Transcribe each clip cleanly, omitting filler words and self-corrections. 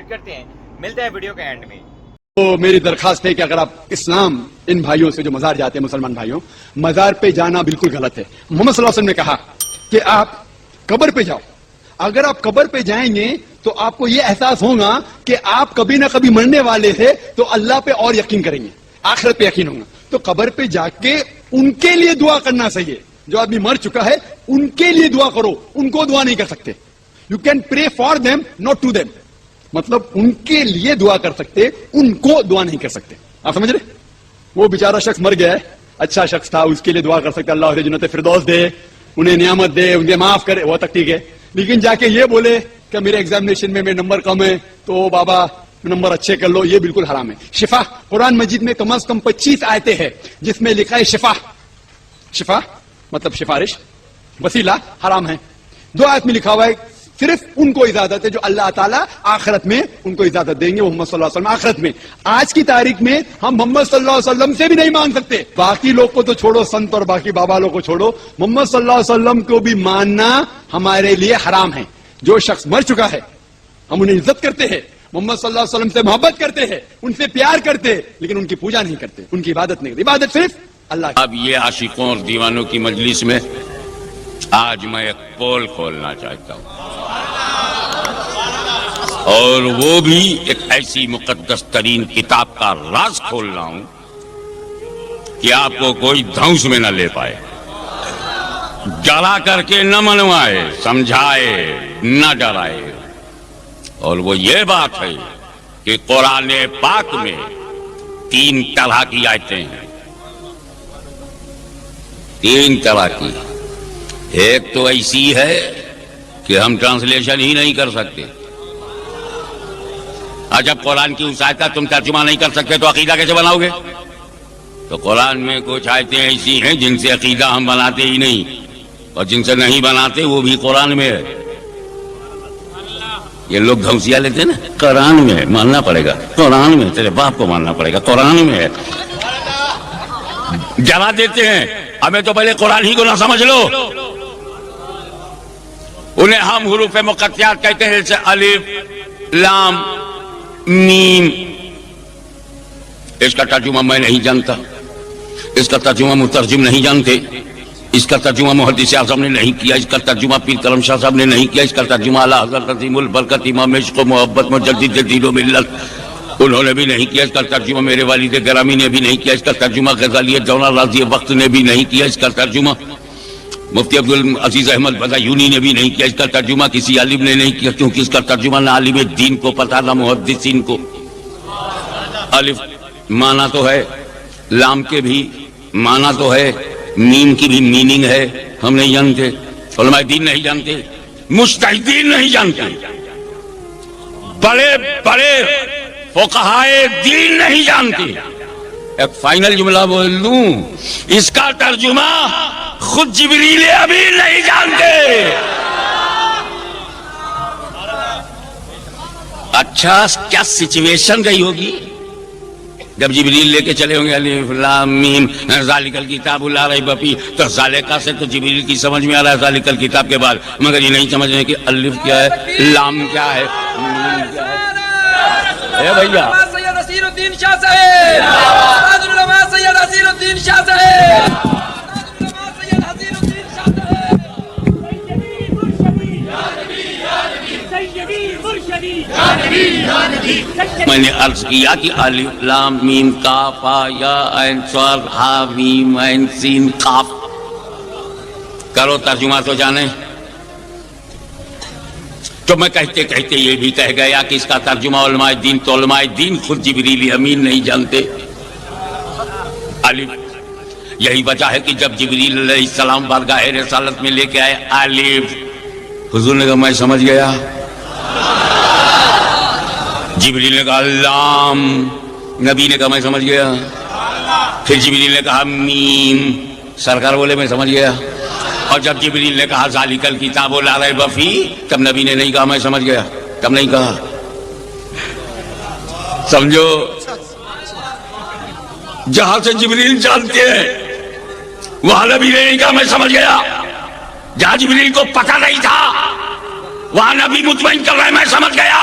کرتے ہیں. ملتا ہے ویڈیو کے اینڈ میں. تو میری درخواست ہے کہ اگر آپ اسلام ان بھائیوں سے جو مزار جاتے ہیں مسلمان بھائیوں، مزار پہ جانا بالکل غلط ہے. محمد صلی اللہ علیہ وسلم نے کہا کہ آپ قبر پہ جاؤ. اگر آپ قبر پہ جائیں گے تو آپ کو یہ احساس ہوگا کہ آپ کبھی نہ کبھی مرنے والے تھے، تو اللہ پہ اور یقین کریں گے، آخرت پہ یقین ہوگا. تو قبر پہ جا کے ان کے لیے دعا کرنا صحیح ہے. جو آدمی مر چکا ہے ان کے لیے دعا کرو، ان کو دعا نہیں کر سکتے. You can pray for them not to them. مطلب ان کے لیے دعا کر سکتے، ان کو دعا نہیں کر سکتے. آپ سمجھ رہے؟ وہ بیچارہ شخص مر گیا ہے، اچھا شخص تھا، اس کے لیے دعا کر سکتے اللہ انہیں جنت فردوس دے، انہیں نعمت دے، انہیں معاف کرے، وہ تک ٹھیک ہے. لیکن جا کے یہ بولے کہ میرے ایگزامینیشن میں میرے نمبر کم ہے تو بابا نمبر اچھے کر لو، یہ بالکل حرام ہے. شفا قرآن مجید میں کم از کم 25 آیتیں ہیں جس میں لکھا ہے شفا. شفا مطلب سفارش، وسیلہ حرام ہے. 2 آیت میں لکھا ہوا ہے صرف ان کو اجازت ہے جو اللہ تعالیٰ آخرت میں ان کو اجازت دیں گے، وہ محمد صلی اللہ علیہ وسلم آخرت میں. آج کی تاریخ میں ہم محمد صلی اللہ علیہ وسلم سے بھی نہیں مانگ سکتے. باقی لوگ کو تو چھوڑو، سنت اور باقی بابا لوگ کو چھوڑو، محمد صلی اللہ علیہ وسلم کو بھی ماننا ہمارے لیے حرام ہے. جو شخص مر چکا ہے ہم انہیں عزت کرتے ہیں، محمد صلی اللہ علیہ وسلم سے محبت کرتے ہیں، ان سے پیار کرتے ہیں، لیکن ان کی پوجا نہیں کرتے، ان کی عبادت نہیں کرتے. عبادت صرف اللہ کی. اب یہ عاشقوں اور دیوانوں کی مجلس میں آج میں ایک پول کھولنا چاہتا ہوں، اور وہ بھی ایک ایسی مقدس ترین کتاب کا راز کھول رہا ہوں کہ آپ کو کوئی دھوس میں نہ لے پائے، ڈرا کر کے نہ منوائے، سمجھائے نہ ڈرائے. اور وہ یہ بات ہے کہ قرآن پاک میں 3 طرح کی آیتیں ہیں، 3 طرح کی. ایک تو ایسی ہے کہ ہم ٹرانسلیشن ہی نہیں کر سکتے. جب قرآن کی اس آیت کا تم ترجمہ نہیں کر سکتے تو عقیدہ کیسے بناؤ گے؟ تو قرآن میں کچھ آیتیں ایسی ہیں جن سے عقیدہ ہم بناتے ہی نہیں، اور جن سے نہیں بناتے وہ بھی قرآن میں ہے. یہ لوگ دھوسیا لیتے ہیں نا، قرآن میں ہے، ماننا پڑے گا، قرآن میں، تیرے باپ کو ماننا پڑے گا، قرآن میں ہے. ڈرا دیتے ہیں ہمیں تو پہلے قرآن ہی کو نہ سمجھ لو. انہیں ہم حروف مقطعات کہتے ہیں، جیسے الف لام میم. اس کا ترجمہ میں نہیں جانتا، اس کا ترجمہ مترجم نہیں جانتے، اس کا ترجمہ محدث اعظم نے نہیں کیا، اس کا ترجمہ پیر کرم شاہ صاحب نے نہیں کیا، اس کا ترجمہ اعلیٰ حضرت عظیم البرکت امام عشق و محبت مجدد دین و ملت انہوں نے بھی نہیں کیا، اس کا ترجمہ میرے والد گرامی نے بھی نہیں کیا، اس کا ترجمہ غزالی جونہ راضی وقت نے بھی نہیں کیا، اس کا ترجمہ مفتی عبدالعزیز احمد بدایونی نے بھی نہیں کیا، اس کا ترجمہ کسی عالم نے نہیں کیا، کیونکہ اس کا ترجمہ نہ عالم دین کو پتہ نہ محدثین کو. الف معنی تو ہے، لام کے بھی معنی تو ہے، میم کی بھی میننگ ہے، ہم نہیں جانتے، علماء دین نہیں جانتے، مجتہدین نہیں جانتے، بڑے بڑے فقہائے دین نہیں جانتے. ایک فائنل جملہ بول دوں، اس کا ترجمہ خود جبریل امین نہیں جانتے. اچھا کیا سچویشن گئی ہوگی جب جبریل لے کے چلے ہوں گے الف لام میم ذالک الکتاب لا ریب فیہ، تو ذالکہ سے تو جبریل کی سمجھ میں آ رہا ہے ذالک الکتاب کے بعد، مگر یہ نہیں سمجھ رہے کہ الف کیا ہے، لام کیا ہے، میم کیا ہے. اے بھیا سید نصیر الدین شاہ صاحب، استاد العلماء سید نصیر الدین شاہ صاحب، میں نے عرض کیا کہ الف لام میم کاف یا عین صاد ہا میم عین سین قاف کرو ترجمہ تو جانے. تو میں کہتے کہتے یہ بھی کہہ گیا کہ اس کا ترجمہ علماء دین، تو علماء دین خود جبریل امین نہیں جانتے. الف یہی وجہ ہے کہ جب جبریل علیہ السلام بارگاہ رسالت میں لے کے آئے الف، حضور نے کہا میں سمجھ گیا. جبریل نے کہا لام، نبی نے کہا میں سمجھ گیا. پھر جبریل نے کہا میم، سرکار بولے میں سمجھ گیا. اور جب جبریل نے کہا ذالک الکتاب لا ریب فیہ، تب نبی نے نہیں کہا میں سمجھ گیا، تب نہیں کہا. سمجھو جہاں سے جبریل جانتے ہیں وہاں نبی نے نہیں کہا میں سمجھ گیا. جہاں جبریل کو پتہ نہیں تھا وہاں نبی مطمئن کر رہا ہے میں سمجھ گیا.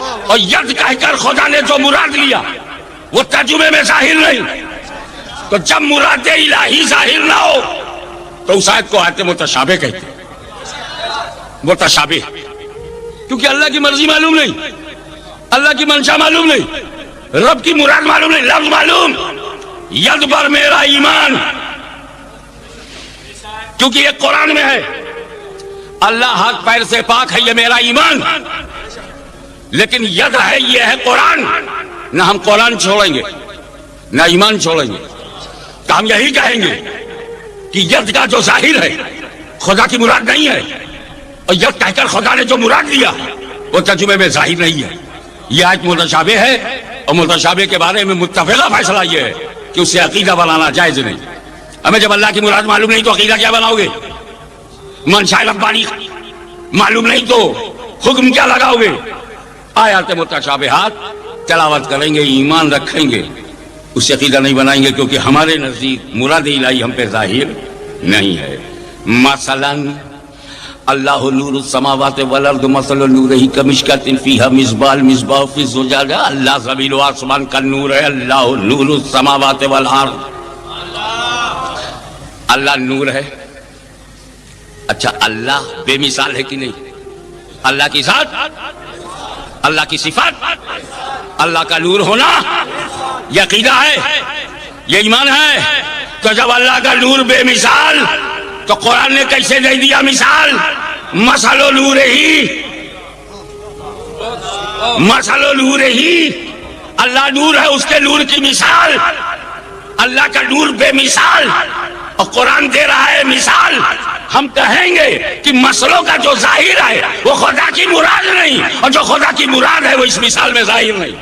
اور ید کہہ کر خدا نے جو مراد لیا وہ ترجمے میں ظاہر نہیں. تو جب مراد الہی ظاہر نہ ہو تو اس آیت کو آیت متشابہ کہتے ہیں. متشابہ کیونکہ اللہ کی مرضی معلوم نہیں, اللہ کی منشا معلوم نہیں, رب کی مراد معلوم نہیں. لفظ معلوم, ید پر میرا ایمان, کیونکہ یہ قرآن میں ہے. اللہ ہاتھ پیر سے پاک ہے, یہ میرا ایمان. لیکن ید ہے, یہ ہے قرآن. نہ ہم قرآن چھوڑیں گے نہ ایمان چھوڑیں گے. تو ہم یہی کہیں گے کہ ید کا جو ظاہر ہے خدا کی مراد نہیں ہے, اور ید کہہ کر خدا نے جو مراد لیا وہ ترجمے میں ظاہر نہیں ہے. یہ آیت متشابہ ہے, اور متشابہ کے بارے میں متفقہ فیصلہ یہ ہے کہ اسے عقیدہ بنانا جائز نہیں. ہمیں جب اللہ کی مراد معلوم نہیں تو عقیدہ کیا بناؤ گے؟ منشاء ربانی معلوم نہیں تو حکم کیا لگاؤ گے؟ آیات متشابہات تلاوت کریں گے, ایمان رکھیں گے, اس سے عقیدہ نہیں بنائیں گے, کیونکہ ہمارے نزدیک مراد الہی ہم پہ ظاہر نہیں ہے. مثلا اللہ نور السماوات والارض مثل نورہ کمشکۃ فیہا مصباح, المصباح فی الزجاجہ. اللہ زمین و آسمان کا نور ہے. اللہ نور السماوات والارض, اللہ نور ہے. اچھا, اللہ بے مثال ہے کہ نہیں؟ اللہ کی ذات, اللہ کی صفات, اللہ کا نور ہونا یہ عقیدہ ہے, یہ ایمان ہے. تو جب اللہ کا نور بے مثال تو قرآن نے کیسے دے دیا مثال؟ مثل نورہ, مثل نورہ, اللہ نور ہے, اس کے نور کی مثال. اللہ کا نور بے مثال اور قرآن دے رہا ہے مثال. ہم کہیں گے کہ مسئلوں کا جو ظاہر ہے وہ خدا کی مراد نہیں, اور جو خدا کی مراد ہے وہ اس مثال میں ظاہر نہیں.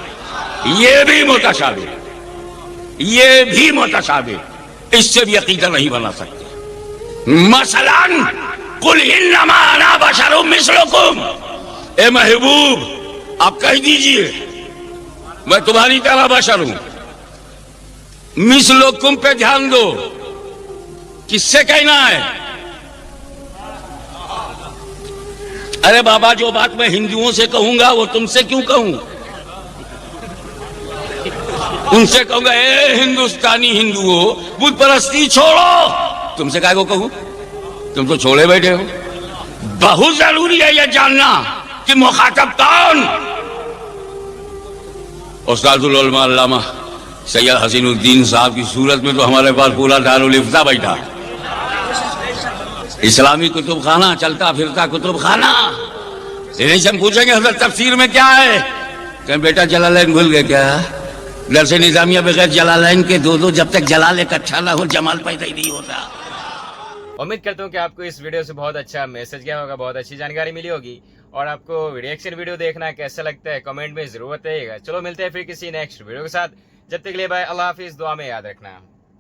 یہ بھی متشابہ, یہ بھی متشابہ, اس سے بھی عقیدہ نہیں بنا سکتے. مثلا قل انما انا بشر مثلکم, اے محبوب آپ کہہ دیجئے میں تمہاری طرح بشر ہوں. مثلکم پہ دھیان دو, کس سے کہنا ہے؟ ارے بابا, جو بات میں ہندوؤں سے کہوں گا وہ تم سے کیوں کہوں؟ ان سے کہوں گا اے ہندوستانی ہندوؤں بت پرستی چھوڑو. تم سے کہا کو کہوں؟ تم تو چھوڑے بیٹھے ہو. بہت ضروری ہے یہ جاننا کہ مخاطب کون. استاد العلماء علامہ سید حسین الدین صاحب کی صورت میں تو ہمارے پاس پورا دارالفتہ بیٹھا, اسلامی کتب خانہ, چلتا پھرتا کتب خانہ. انہیں سے ہم پوچھیں گے حضرت تفسیر میں کیا ہے, کہ بیٹا جلالین بھول گئے کیا؟ درس نظامیہ بغیر جلالین کے دو جب تک جلال اکٹھا نہ ہو جمال پیدا ہی نہیں ہوتا. امید کرتا ہوں کہ آپ کو اس ویڈیو سے بہت اچھا میسج گیا ہوگا, بہت اچھی جانکاری ملی ہوگی. اور آپ کو ریئیکشن ویڈیو دیکھنا کیسا لگتا ہے کمنٹ میں ضرور بتائیے گا. چلو ملتے ہیں پھر کسی نیکسٹ ویڈیو کے ساتھ, جب تک کے لیے بھائی اللہ حافظ, دعا میں یاد رکھنا.